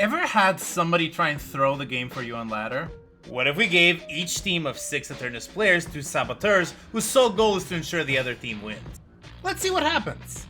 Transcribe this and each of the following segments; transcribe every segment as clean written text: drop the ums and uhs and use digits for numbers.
Ever had somebody try and throw the game for you on ladder? What if we gave each team of 6 Eternus players to Saboteurs, whose sole goal is to ensure the other team wins? Let's see what happens.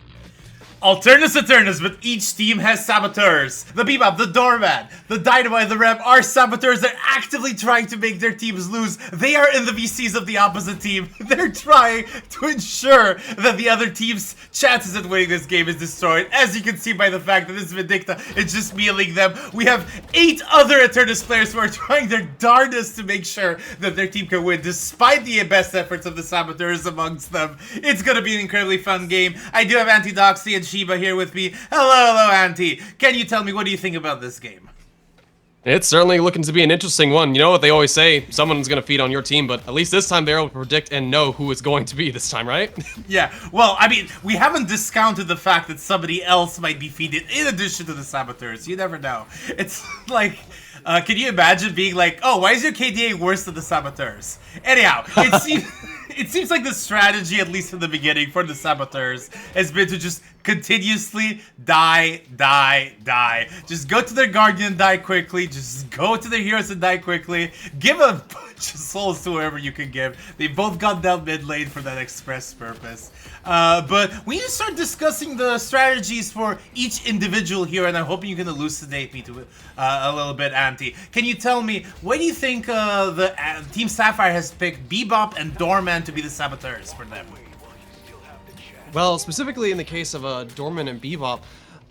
Eternus, but each team has Saboteurs. The Bebop, the Doorman, the Dynamite, the Rem are Saboteurs. They're actively trying to make their teams lose. They are in the VCs of the opposite team. They're trying to ensure that the other team's chances at winning this game is destroyed. As you can see by the fact that this Vindicta is just mealing them. We have 8 other Eternus players who are trying their darndest to make sure that their team can win, despite the best efforts of the Saboteurs amongst them. It's gonna be an incredibly fun game. I do have Anti-Doxy and Shiba here with me. Hello, Auntie. Can you tell me, what do you think about this game? It's certainly looking to be an interesting one. You know what they always say, someone's going to feed on your team, but at least this time they're able to predict and know who it's going to be this time, right? Yeah, well, I mean, we haven't discounted the fact that somebody else might be feeded in addition to the Saboteurs. You never know. It's like, can you imagine being like, oh, why is your KDA worse than the Saboteurs? Anyhow, it seems like the strategy, at least in the beginning, for the Saboteurs has been to just continuously die. Just go to their Guardian and die quickly. Just go to their heroes and die quickly. Give a bunch of souls to whoever you can give. They both got down mid lane for that express purpose. But we need to start discussing the strategies for each individual hero, and I'm hoping you can elucidate me to a little bit, Auntie. Can you tell me, what do you think the Team Sapphire has picked Bebop and Doorman to be the Saboteurs for them? Well, specifically in the case of Dorman and Bebop,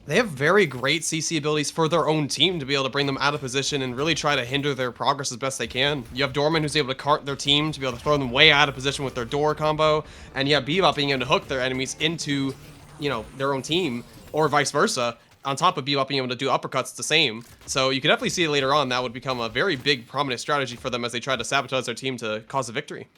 they have very great CC abilities for their own team to be able to bring them out of position and really try to hinder their progress as best they can. You have Dorman, who's able to cart their team to be able to throw them way out of position with their door combo, and you have Bebop being able to hook their enemies into, you know, their own team, or vice versa. On top of Bebop being able to do uppercuts, it's the same. So you could definitely see later on that would become a very big, prominent strategy for them as they try to sabotage their team to cause a victory.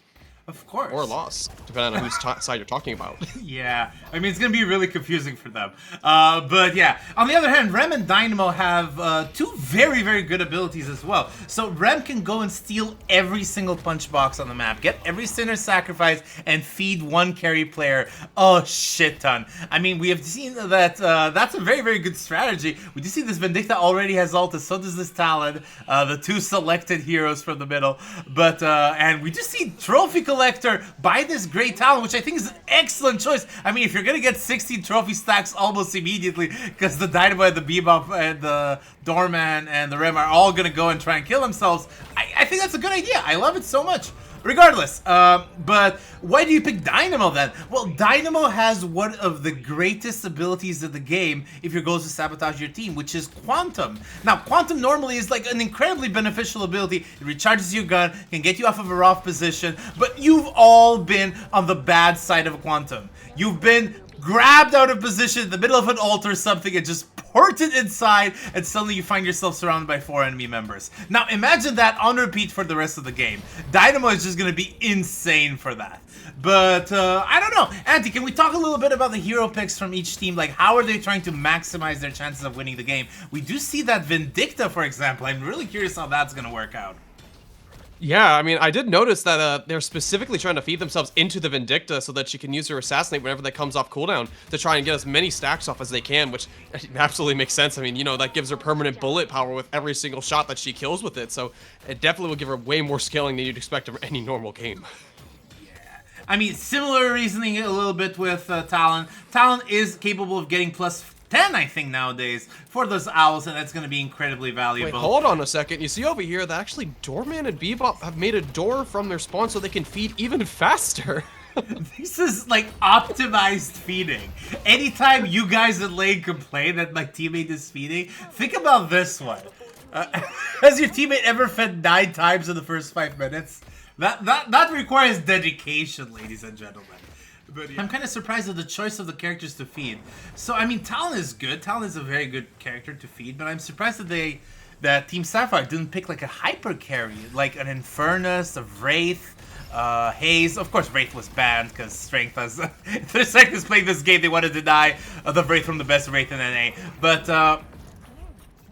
Of course. Or a loss, depending on whose side you're talking about. Yeah, I mean, it's going to be really confusing for them. But yeah, on the other hand, Rem and Dynamo have 2 very, very good abilities as well. So Rem can go and steal every single punch box on the map, get every sinner sacrifice, and feed 1 carry player a shit ton. I mean, we have seen that that's a very, very good strategy. We do see this Vindicta already has ulti, so does this Talon, the 2 selected heroes from the middle. But, and we just see Trophy Collector buy this great Talon, which I think is an excellent choice. I mean, if you're gonna get 16 trophy stacks almost immediately, because the Dynamite, the Bebop, and the Doorman, and the Rem are all gonna go and try and kill themselves, I think that's a good idea. I love it so much. Regardless, but why do you pick Dynamo then? Well, Dynamo has one of the greatest abilities of the game if your goal is to sabotage your team, which is Quantum. Now, Quantum normally is like an incredibly beneficial ability. It recharges your gun, can get you off of a rough position, but you've all been on the bad side of Quantum. You've been grabbed out of position in the middle of an ult or something and just ported inside, and suddenly you find yourself surrounded by 4 enemy members. Now imagine that on repeat for the rest of the game. Dynamo is just gonna be insane for that. But I don't know, Auntie, can we talk a little bit about the hero picks from each team? Like, how are they trying to maximize their chances of winning the game? We do see that Vindicta, for example. I'm really curious how that's gonna work out. Yeah, I mean, I did notice that they're specifically trying to feed themselves into the Vindicta so that she can use her Assassinate whenever that comes off cooldown to try and get as many stacks off as they can, which absolutely makes sense. I mean, you know, that gives her permanent bullet power with every single shot that she kills with it, so it definitely will give her way more scaling than you'd expect of any normal game. I mean, similar reasoning a little bit with Talon. Talon is capable of getting plus 10, I think, nowadays for those owls, and that's going to be incredibly valuable. Wait, hold on a second. You see over here that actually Doorman and Bebop have made a door from their spawn so they can feed even faster. This is like optimized feeding. Anytime you guys in lane complain that my teammate is feeding, think about this one. Has your teammate ever fed 9 times in the first 5 minutes? That requires dedication, ladies and gentlemen. But yeah. I'm kind of surprised at the choice of the characters to feed. So, I mean, Talon is good. Talon is a very good character to feed, but I'm surprised that Team Sapphire didn't pick like a hyper carry, like an Infernus, a Wraith, Haze. Of course, Wraith was banned because Strength has... if the second is playing this game, they want to deny the Wraith from the best Wraith in NA. But,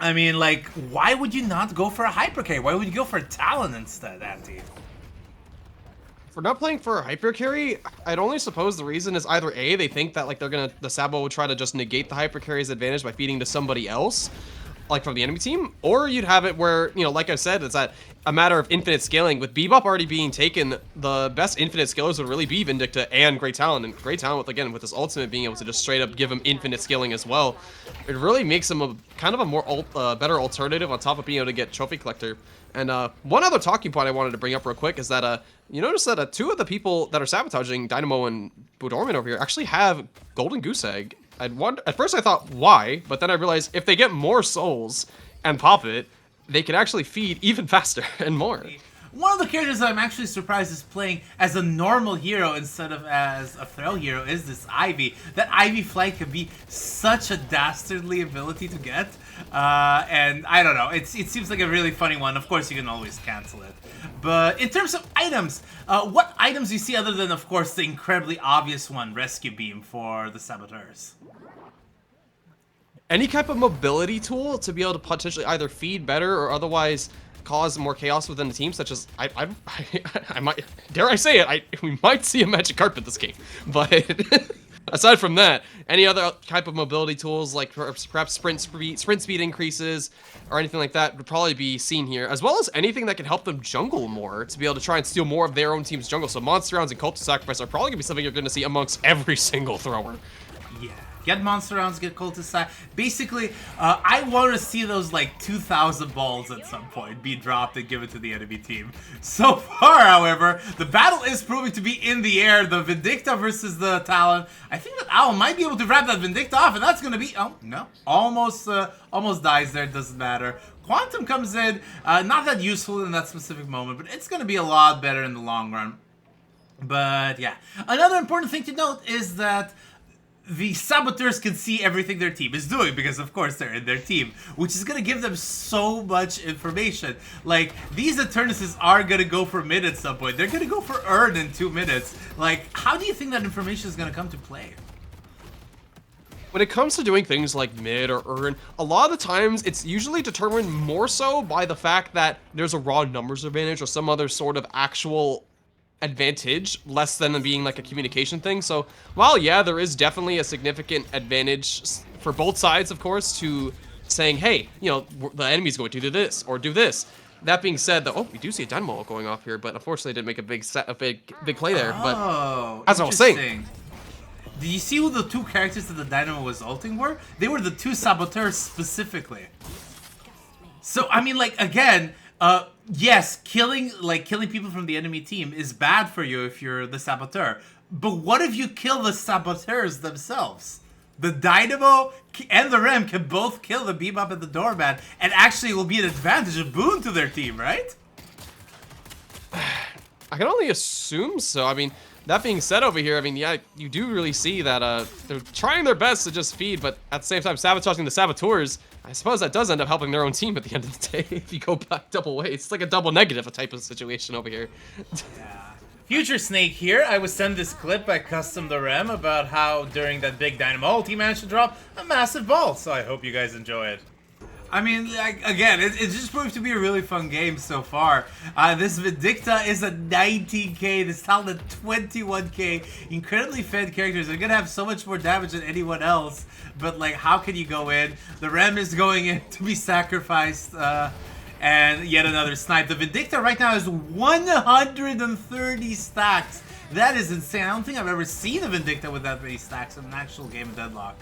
I mean, like, why would you not go for a hyper carry? Why would you go for a Talon instead, Auntie? For not playing for a hyper carry, I'd only suppose the reason is either A, they think that like the Sabo will try to just negate the hyper carry's advantage by feeding to somebody else, like from the enemy team, or you'd have it where, you know, like I said, it's that a matter of infinite scaling. With Bebop already being taken, the best infinite scalers would really be Vindicta and Great Talon. And Great Talon, with, again, with his ultimate being able to just straight up give him infinite scaling as well, it really makes him a kind of a more better alternative on top of being able to get Trophy Collector. And one other talking point I wanted to bring up real quick is that you notice that two of the people that are sabotaging Dynamo and Budorman over here actually have Golden Goose Egg. At first I thought, why? But then I realized if they get more souls and pop it, they can actually feed even faster and more. One of the characters that I'm actually surprised is playing as a normal hero instead of as a throw hero is this Ivy. That Ivy flight can be such a dastardly ability to get. And I don't know, it seems like a really funny one. Of course, you can always cancel it. But in terms of items, what items do you see other than, of course, the incredibly obvious one, Rescue Beam for the Saboteurs? Any type of mobility tool to be able to potentially either feed better or otherwise cause more chaos within the team, such as I might, dare I say it, we might see a magic carpet this game. But aside from that, any other type of mobility tools, like perhaps sprint speed increases or anything like that, would probably be seen here, as well as anything that can help them jungle more to be able to try and steal more of their own team's jungle. So Monster Rounds and Cult of Sacrifice are probably gonna be something you're gonna see amongst every single thrower. Yeah. Get Monster Rounds, get Cultist Side. Basically, I want to see those like 2,000 balls at some point be dropped and given to the enemy team. So far, however, the battle is proving to be in the air. The Vindicta versus the Talon. I think that Owl might be able to wrap that Vindicta off, and that's going to be... Oh, no. Almost dies there. Doesn't matter. Quantum comes in. Not that useful in that specific moment, but it's going to be a lot better in the long run. But, yeah. Another important thing to note is that the Saboteurs can see everything their team is doing because, of course, they're in their team, which is going to give them so much information. Like, these Eternuses are going to go for mid at some point. They're going to go for Urn in 2 minutes. Like, how do you think that information is going to come to play? When it comes to doing things like mid or Urn, a lot of the times it's usually determined more so by the fact that there's a raw numbers advantage or some other sort of actual advantage, less than being like a communication thing. So while yeah, there is definitely a significant advantage for both sides, of course, to saying, hey, you know, the enemy's going to do this or do this. That being said, oh, we do see a Dynamo going off here, but unfortunately didn't make a big play there. Oh, but as I was saying, did you see who the two characters that the Dynamo was ulting were? They were the two Saboteurs specifically. So I mean, like, again, yes, killing people from the enemy team is bad for you if you're the Saboteur. But what if you kill the Saboteurs themselves? The Dynamo and the Rem can both kill the Bebop and the Doorman, and actually it will be an advantage, a boon to their team, right? I can only assume so. I mean, that being said over here, I mean, yeah, you do really see that they're trying their best to just feed, but at the same time sabotaging the Saboteurs. I suppose that does end up helping their own team at the end of the day if you go back double ways. It's like a double negative type of situation over here. Yeah. Future Snake here. I was sent this clip by Custom the Rem about how during that big Dynamo ult he managed to drop a massive ball, so I hope you guys enjoy it. I mean, like, again, it just proved to be a really fun game so far. This Vindicta is a 19k, this Talon 21k. Incredibly fed characters. They're gonna have so much more damage than anyone else. But, like, how can you go in? The Rem is going in to be sacrificed. And yet another snipe. The Vindicta right now is 130 stacks. That is insane. I don't think I've ever seen a Vindicta with that many stacks in an actual game of Deadlock.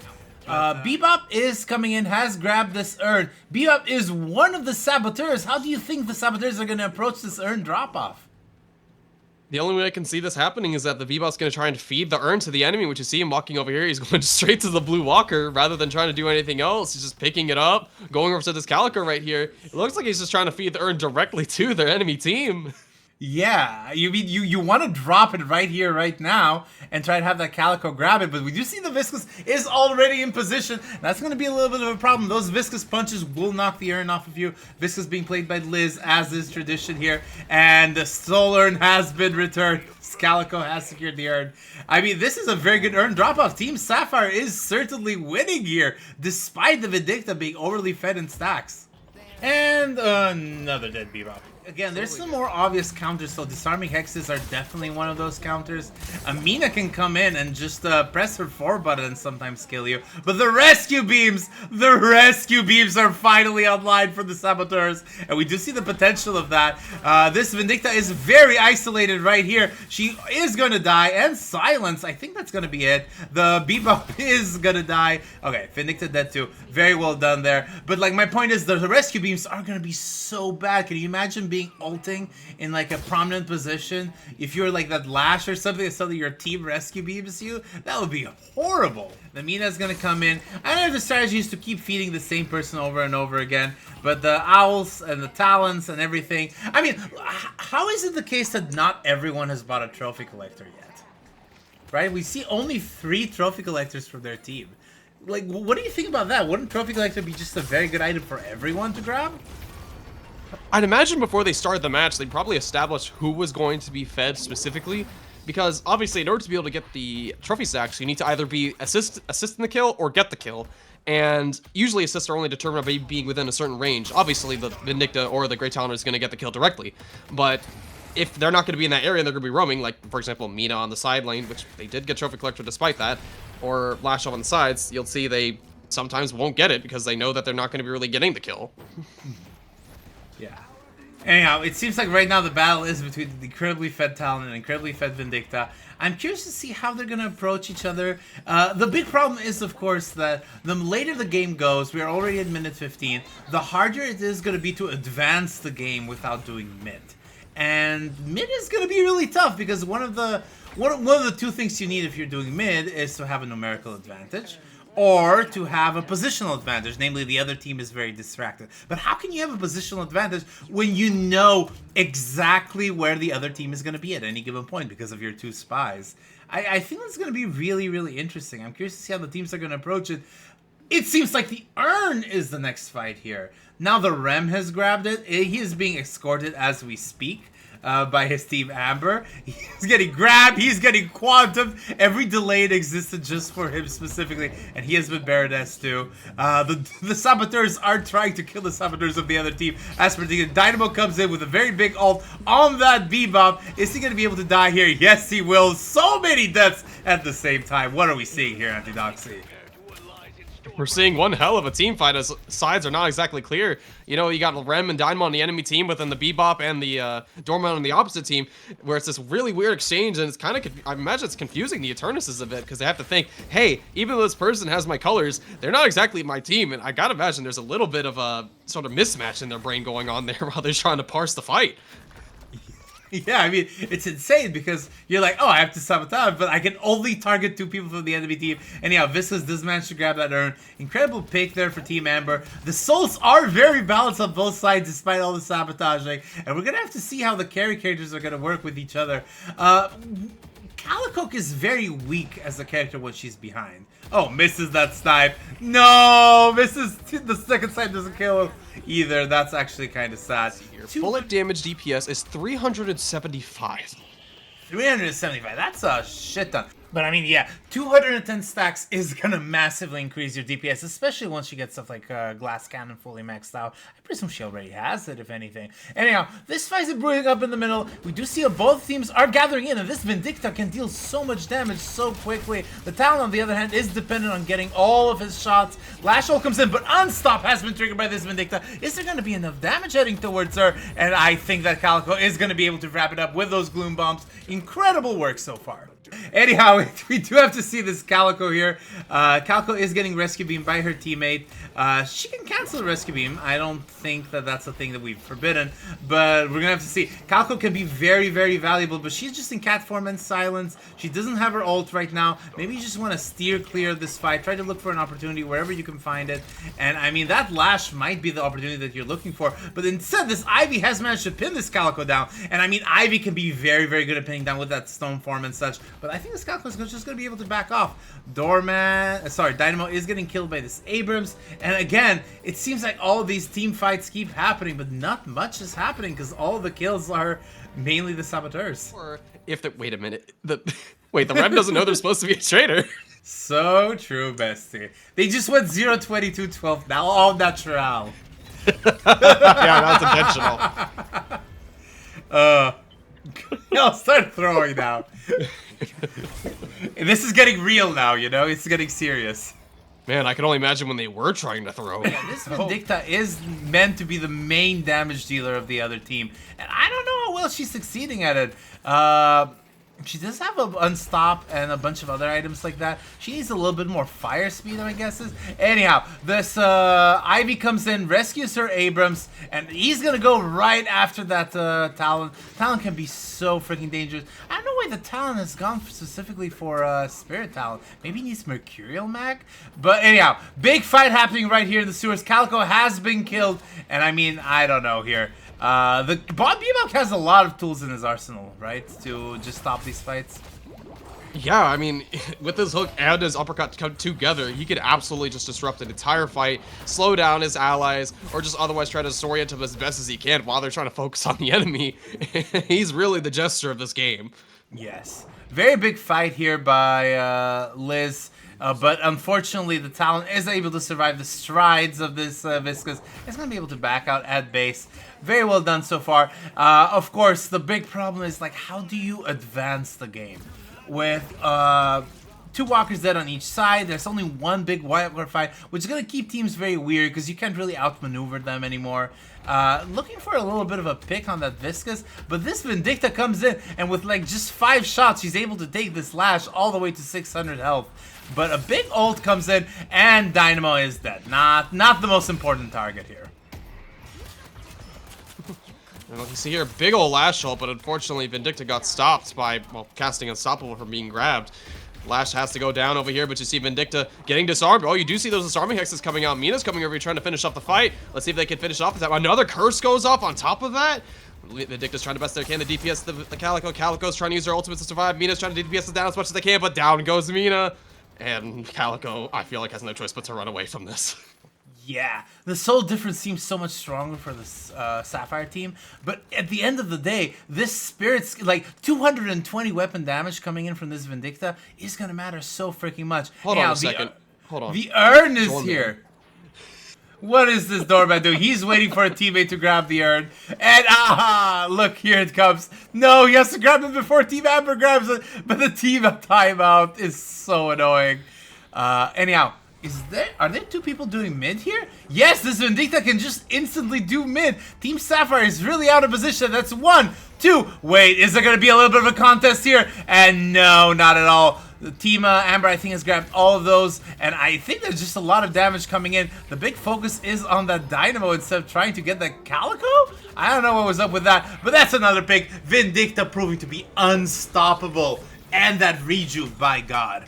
Bebop is coming in, has grabbed this urn. Bebop is one of the Saboteurs. How do you think the Saboteurs are going to approach this urn drop-off? The only way I can see this happening is that the Bebop's going to try and feed the urn to the enemy, which you see him walking over here. He's going straight to the blue walker rather than trying to do anything else. He's just picking it up, going over to this Calico right here. It looks like he's just trying to feed the urn directly to their enemy team. Yeah, you mean you want to drop it right here, right now, and try to have that Calico grab it, but we do see the Viscous is already in position. That's going to be a little bit of a problem. Those Viscous punches will knock the urn off of you. Viscous being played by Liz, as is tradition here, and the Soul Urn has been returned. Calico has secured the urn. I mean, this is a very good urn drop-off. Team Sapphire is certainly winning here, despite the Vindicta being overly fed in stacks. And another dead Bebop. Again, there's some more obvious counters, so disarming hexes are definitely one of those counters. Amina can come in and just press her 4 button and sometimes kill you. But the rescue beams are finally online for the Saboteurs. And we do see the potential of that. This Vindicta is very isolated right here. She is going to die. And silence, I think that's going to be it. The Bebop is going to die. Okay, Vindicta dead too. Very well done there. But like my point is, the rescue beams are going to be so bad. Can you imagine being ulting in like a prominent position? If you're like that Lash or something, so that your team rescue beams you, that would be horrible. The Mina's gonna come in. I know the strategy is to keep feeding the same person over and over again, but the owls and the talents and everything. I mean, how is it the case that not everyone has bought a trophy collector yet? Right? We see only 3 trophy collectors from their team. Like, what do you think about that? Wouldn't trophy collector be just a very good item for everyone to grab? I'd imagine before they started the match, they'd probably establish who was going to be fed specifically, because obviously in order to be able to get the trophy stacks, you need to either be assist in the kill or get the kill, and usually assists are only determined by being within a certain range. Obviously the Vindicta or the Great Talon is going to get the kill directly, but if they're not going to be in that area and they're going to be roaming, like for example Mina on the side lane, which they did get trophy collector despite that, or Lash on the sides, you'll see they sometimes won't get it because they know that they're not going to be really getting the kill. Yeah. Anyhow, it seems like right now the battle is between the incredibly fed Talon and incredibly fed Vindicta. I'm curious to see how they're going to approach each other. The big problem is, of course, that the later the game goes, we are already at minute 15, the harder it is going to be to advance the game without doing mid. And mid is going to be really tough because one of the 2 things you need if you're doing mid is to have a numerical advantage, or to have a positional advantage, namely the other team is very distracted. But how can you have a positional advantage when you know exactly where the other team is going to be at any given point because of your 2 spies? I think that's going to be really, really interesting. I'm curious to see how the teams are going to approach it. It seems like the Urn is the next fight here. Now the Rem has grabbed it. He is being escorted as we speak. By his team Amber. He's getting grabbed, he's getting quantum. Every delay existed just for him specifically, and he has been Baroness too. The Saboteurs are trying to kill the Saboteurs of the other team. As predicted, Dynamo comes in with a very big ult on that Bebop. Is he going to be able to die here? Yes, he will. So many deaths at the same time. What are we seeing here, Antidoxy? We're seeing one hell of a team fight as sides are not exactly clear. You know, you got Rem and Dynamo on the enemy team, but then the Bebop and the Dormant on the opposite team, where it's this really weird exchange, and it's kind of, I imagine it's confusing the Eternuses a bit, because they have to think, hey, even though this person has my colors, they're not exactly my team, and I gotta imagine there's a little bit of a sort of mismatch in their brain going on there while they're trying to parse the fight. Yeah, I mean, it's insane because you're like, oh, I have to sabotage, but I can only target 2 people from the enemy team. Anyhow, Viscous does manage to grab that urn. Incredible pick there for Team Amber. The souls are very balanced on both sides despite all the sabotaging, and we're going to have to see how the carry characters are going to work with each other. Calicoke is very weak as a character when she's behind. Oh, misses that snipe. No, misses. The second snipe doesn't kill either. That's actually kind of sad. Bullet damage DPS is 375. 375. That's a shit ton. But I mean, yeah, 210 stacks is gonna massively increase your DPS, especially once you get stuff like Glass Cannon fully maxed out. I presume she already has it, if anything. Anyhow, this fight is brewing up in the middle. We do see both teams are gathering in, and this Vindicta can deal so much damage so quickly. The Talon, on the other hand, is dependent on getting all of his shots. Lash Hole comes in, but Unstop has been triggered by this Vindicta. Is there gonna be enough damage heading towards her? And I think that Calico is gonna be able to wrap it up with those Gloom Bombs. Incredible work so far. Anyhow, we do have to see this Calico here. Calico is getting Rescue Beam by her teammate. She can cancel Rescue Beam. I don't think that that's a thing that we've forbidden, but we're gonna have to see. Calico can be very, very valuable, but she's just in cat form and silence. She doesn't have her ult right now. Maybe you just want to steer clear of this fight. Try to look for an opportunity wherever you can find it. And I mean, that Lash might be the opportunity that you're looking for, but instead, this Ivy has managed to pin this Calico down. And I mean, Ivy can be very, very good at pinning down with that stone form and such. But I think this Calico is just going to be able to back off. Dynamo is getting killed by this Abrams. And again, it seems like all of these team fights keep happening, but not much is happening because all the kills are mainly the Saboteurs. Or if the wait a minute, the Rem doesn't know they're supposed to be a traitor. So true, bestie. They just went 0-22-12 now, all natural. Yeah, that's intentional. I'll start throwing now. This is getting real now, you know? It's getting serious. Man, I can only imagine when they were trying to throw. Yeah, this Vindicta is meant to be the main damage dealer of the other team. And I don't know how well she's succeeding at it. She does have an unstop and a bunch of other items like that. She needs a little bit more fire speed, I guess. Anyhow, this Ivy comes in, rescues her Abrams, and he's gonna go right after that Talon. Talon can be so freaking dangerous. I don't know why the Talon has gone specifically for Spirit Talon. Maybe he needs Mercurial Mag? But anyhow, big fight happening right here in the sewers. Calico has been killed, and I mean, I don't know here. The Bob Bebop has a lot of tools in his arsenal, right? To just stop these fights. Yeah, I mean, with his hook and his uppercut come together, he could absolutely just disrupt an entire fight, slow down his allies, or just otherwise try to disorient them as best as he can while they're trying to focus on the enemy. He's really the jester of this game. Yes. Very big fight here by Liz. But unfortunately, the Talon is able to survive the strides of this Viscous. It's going to be able to back out at base. Very well done so far. Of course, the big problem is, like, how do you advance the game? With 2 walkers dead on each side, there's only one big walker fight, which is going to keep teams very weird because you can't really outmaneuver them anymore. Looking for a little bit of a pick on that Viscous, but this Vindicta comes in, and with like just 5 shots, she's able to take this Lash all the way to 600 health. But a big ult comes in, and Dynamo is dead. Not the most important target here. And you see here, big ol' Lash ult, but unfortunately Vindicta got stopped by, well, casting Unstoppable from being grabbed. Lash has to go down over here, but you see Vindicta getting disarmed. Oh, you do see those disarming hexes coming out. Mina's coming over here trying to finish off the fight. Let's see if they can finish off with that. Another curse goes off on top of that. Vindicta's trying the best they can. The DPS, the Calico. Calico's trying to use her ultimate to survive. Mina's trying to DPS it down as much as they can, but down goes Mina. And Calico, I feel like, has no choice but to run away from this. Yeah, the soul difference seems so much stronger for the Sapphire team, but at the end of the day, this Spirit's, like, 220 weapon damage coming in from this Vindicta is gonna matter so freaking much. Hold on a second. Hold on. The urn is here. What is this doorman doing? He's waiting for a teammate to grab the urn. And look, here it comes. No, he has to grab it before Team Amber grabs it. But the team of timeout is so annoying. Anyhow, are there 2 people doing mid here? Yes, this Vindicta can just instantly do mid. Team Sapphire is really out of position. That's 1, 2. Wait, is there going to be a little bit of a contest here? And no, not at all. The Team Amber, I think, has grabbed all of those, and I think there's just a lot of damage coming in. The big focus is on that Dynamo instead of trying to get that Calico? I don't know what was up with that, but that's another pick. Vindicta proving to be unstoppable. And that rejuve, by God.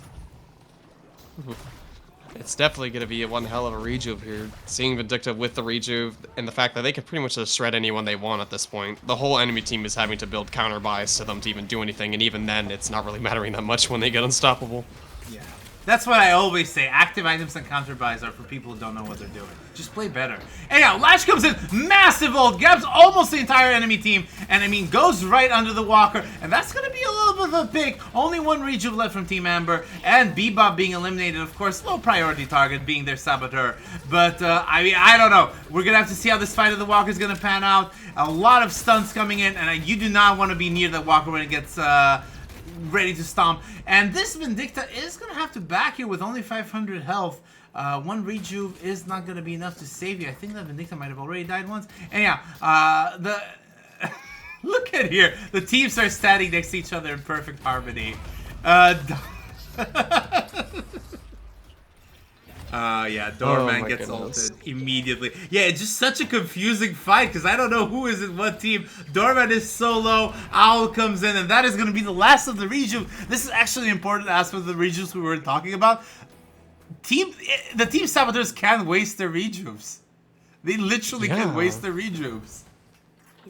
It's definitely going to be one hell of a rejuve here. Seeing Vindicta with the rejuve and the fact that they can pretty much just shred anyone they want at this point. The whole enemy team is having to build counter buys to them to even do anything, and even then, it's not really mattering that much when they get unstoppable. Yeah. That's what I always say. Active items and counter buys are for people who don't know what they're doing. Just play better. Anyhow, Lash comes in, massive ult, grabs almost the entire enemy team, and I mean, goes right under the walker, and that's going to be a little bit of a pick. Only 1 rejuve left from Team Amber, and Bebop being eliminated, of course, low priority target being their Saboteur. But, I mean, I don't know. We're going to have to see how this fight of the walker is going to pan out. A lot of stunts coming in, and you do not want to be near the walker when it gets ready to stomp. And this Vindicta is going to have to back here with only 500 health. 1 rejuve is not going to be enough to save you. I think that Vindicta might have already died once. Anyhow, look at here. The teams are standing next to each other in perfect harmony. Yeah, Doorman gets ulted immediately. Yeah, it's just such a confusing fight because I don't know who is in what team. Doorman is so low, Owl comes in, and that is going to be the last of the rejuve. This is actually an important aspect of the rejuves we were talking about. The Team Saboteurs can waste their rejuves. They literally can waste their rejuves.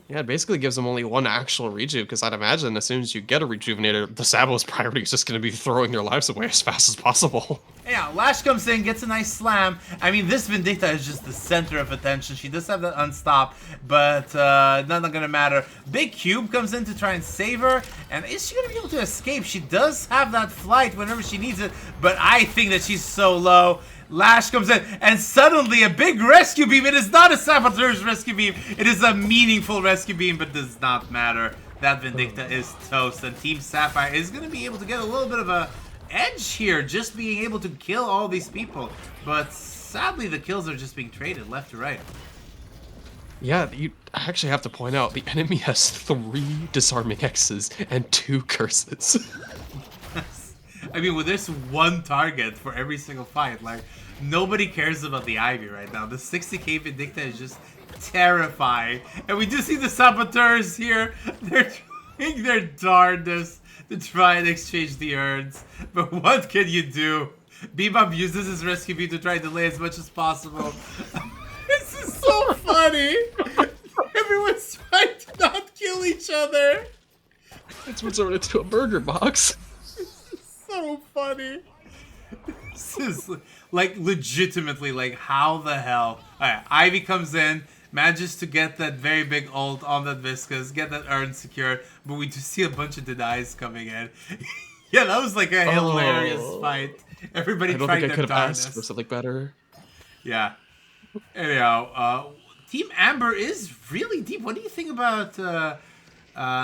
Yeah, it basically gives them only 1 actual rejuve, because I'd imagine as soon as you get a rejuvenator, the Sabo's priority is just going to be throwing their lives away as fast as possible. Yeah, Lash comes in, gets a nice slam. I mean, this Vindicta is just the center of attention. She does have that unstop, but not going to matter. Big Cube comes in to try and save her, and is she going to be able to escape? She does have that flight whenever she needs it, but I think that she's so low. Lash comes in, and suddenly a big rescue beam. It is not a Saboteur's rescue beam. It is a meaningful rescue beam, but does not matter. That Vindicta is toast, and Team Sapphire is going to be able to get a little bit of a edge here, just being able to kill all these people. But sadly, the kills are just being traded left to right. Yeah, you actually have to point out the enemy has 3 disarming X's and 2 curses. I mean, with this one target for every single fight, like, nobody cares about the Ivy right now. The 60k Vindicta is just terrifying. And we do see the Saboteurs here. They're trying their darndest to try and exchange the urns. But what can you do? Bebop uses his rescue beam to try and delay as much as possible. This is so funny. Everyone's trying to not kill each other. It's resorted to a burger box. So funny. This is like legitimately like how the hell. Alright, Ivy comes in, manages to get that very big ult on that Viscous, get that urn secured, but we just see a bunch of denies coming in. Yeah, that was like a hilarious fight. Everybody tried their darndest. I don't think I could have asked for something better. Yeah. Anyhow, Team Amber is really deep. What do you think about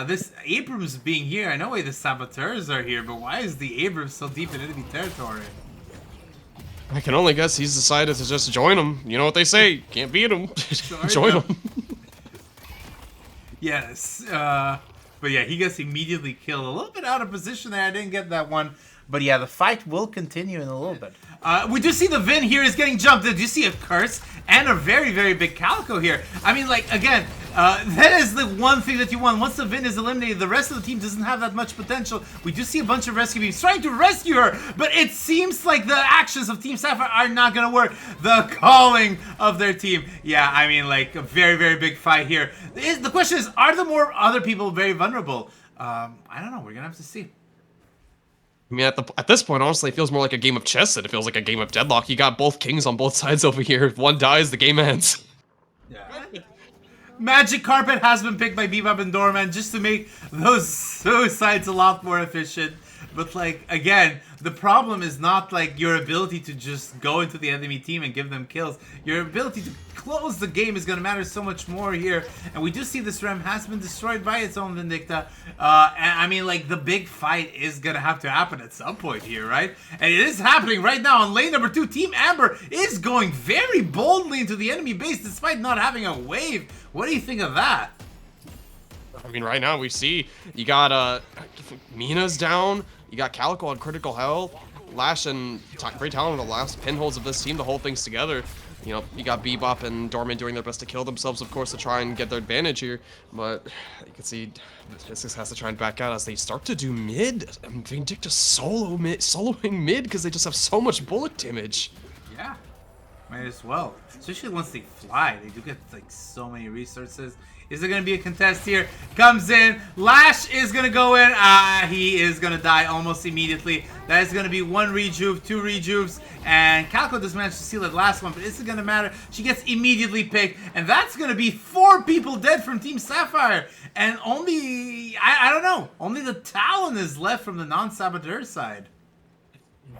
this Abrams being here? I know why the Saboteurs are here, but why is the Abrams so deep in enemy territory? I can only guess he's decided to just join them. You know what they say, can't beat them. Join them. Yes, but yeah, he gets immediately killed. A little bit out of position there, I didn't get that one. But yeah, the fight will continue in a little bit. We do see the Vin here is getting jumped. Did you see a curse and a very, very big Calico here? I mean, like, again, that is the one thing that you want. Once the Vin is eliminated, the rest of the team doesn't have that much potential. We do see a bunch of rescue beams trying to rescue her, but it seems like the actions of Team Sapphire are not going to work. The calling of their team. Yeah, I mean, like, a very, very big fight here. The question is, are the more other people very vulnerable? I don't know. We're going to have to see. I mean, at this point, honestly, it feels more like a game of chess than it feels like a game of Deadlock. You got both kings on both sides over here. If one dies, the game ends. Yeah. Magic Carpet has been picked by Bebop and Doorman just to make those suicides a lot more efficient. But, like, again, the problem is not, like, your ability to just go into the enemy team and give them kills. Your ability to close the game is going to matter so much more here. And we do see this Rem has been destroyed by its own Vindicta. And, I mean, like, the big fight is going to have to happen at some point here, right? And it is happening right now on lane number 2. Team Amber is going very boldly into the enemy base despite not having a wave. What do you think of that? I mean, right now we see you got Mina's down. You got Calico on critical health. Lash and Great Talon are the last pinholes of this team to hold things together. You know, you got Bebop and Dorman doing their best to kill themselves, of course, to try and get their advantage here. But you can see Viscous has to try and back out as they start to do mid. Vindicta soloing mid because they just have so much bullet damage. Yeah, might as well. Especially once they fly, they do get like so many resources. Is there going to be a contest here? Comes in. Lash is going to go in. He is going to die almost immediately. That is going to be 1 rejuve, 2 rejuves. And Calico does manage to steal that last one, but it's going to matter. She gets immediately picked. And that's going to be 4 people dead from Team Sapphire. And only, I don't know, only the Talon is left from the non-Saboteur side.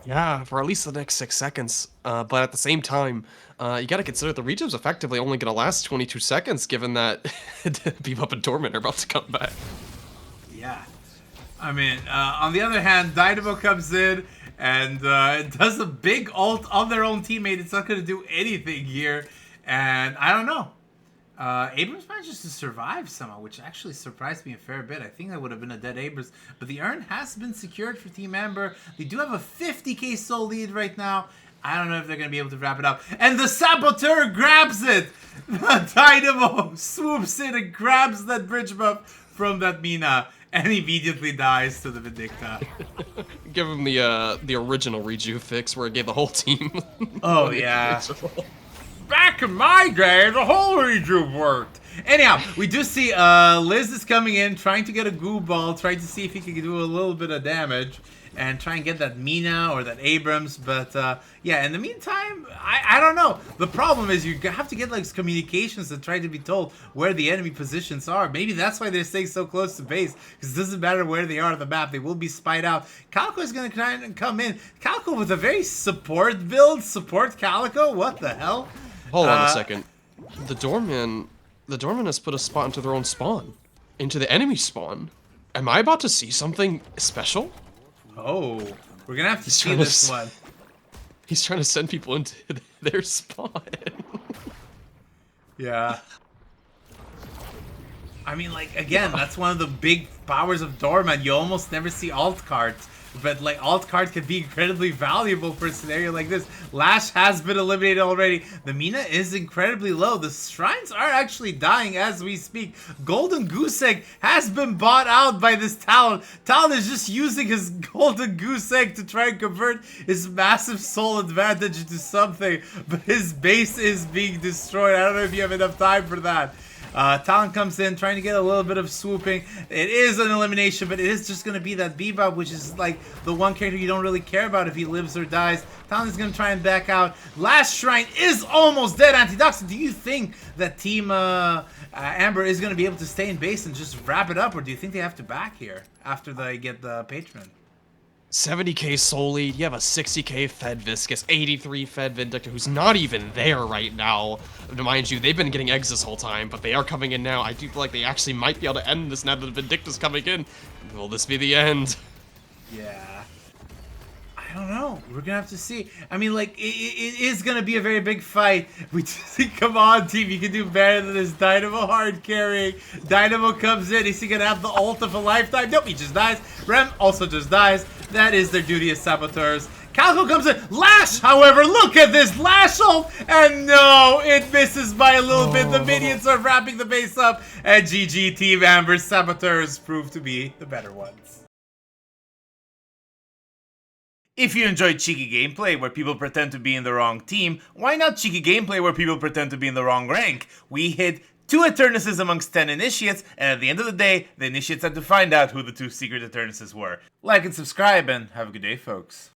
Yeah, for at least the next 6 seconds. But at the same time, you got to consider the rejuve's effectively only going to last 22 seconds, given that Bebop and Dorman are about to come back. Yeah. I mean, on the other hand, Dynamo comes in and does a big ult on their own teammate. It's not going to do anything here. And I don't know. Abrams manages to survive somehow, which actually surprised me a fair bit. I think that would have been a dead Abrams. But the urn has been secured for Team Amber. They do have a 50k soul lead right now. I don't know if they're going to be able to wrap it up. And the Saboteur grabs it! The Dynamo swoops in and grabs that bridge buff from that Mina. And immediately dies to the Vindicta. Give him the original rejuve fix where it gave the whole team. Oh, yeah. Back in my day, the whole rejuve worked. Anyhow, we do see Liz is coming in, trying to get a goo ball, trying to see if he can do a little bit of damage. and try and get that Mina or that Abrams. But yeah, in the meantime, I don't know. The problem is you have to get like communications to try to be told where the enemy positions are. Maybe that's why they're staying so close to base, because it doesn't matter where they are on the map. They will be spied out. Calico is going to try and come in. Calico with a very support build. Support Calico? What the hell? Hold on a second. The doorman has put a spot into their own spawn. Into the enemy spawn. Am I about to see something special? Oh, we're going to have to see this one. He's trying to send people into their spawn. Yeah. I mean, like, again, that's one of the big powers of Doorman. You almost never see alt cards. But, like, alt card can be incredibly valuable for a scenario like this. Lash has been eliminated already. The Mina is incredibly low. The Shrines are actually dying as we speak. Golden Goose Egg has been bought out by this Talon. Talon is just using his Golden Goose Egg to try and convert his massive soul advantage into something. But his base is being destroyed. I don't know if you have enough time for that. Talon comes in, trying to get a little bit of swooping. It is an elimination, but it is just going to be that Bebop, which is like the one character you don't really care about if he lives or dies. Talon is going to try and back out. Last Shrine is almost dead. Antidox, do you think that Team Amber is going to be able to stay in base and just wrap it up, or do you think they have to back here after they get the Patron? 70k Soul Lead, you have a 60k Fed Viscous, 83 Fed Vindicta, who's not even there right now. Mind you, they've been getting eggs this whole time, but they are coming in now. I do feel like they actually might be able to end this now that Vindicta's coming in. Will this be the end? Yeah. I don't know. We're gonna have to see. I mean, like, it is gonna be a very big fight. We just come on, team. You can do better than this. Dynamo hard carrying. Dynamo comes in. Is he gonna have the ult of a lifetime? Nope, he just dies. Rem also just dies. That is their duty as Saboteurs. Calico comes in. Lash, however, look at this. Lash ult. And no, it misses by a little bit. The minions are wrapping the base up. And GG, Team Amber. Saboteurs prove to be the better ones. If you enjoyed cheeky gameplay where people pretend to be in the wrong team, why not cheeky gameplay where people pretend to be in the wrong rank? We hit 2 Eternuses amongst 10 Initiates, and at the end of the day, the Initiates had to find out who the 2 secret Eternuses were. Like and subscribe, and have a good day, folks.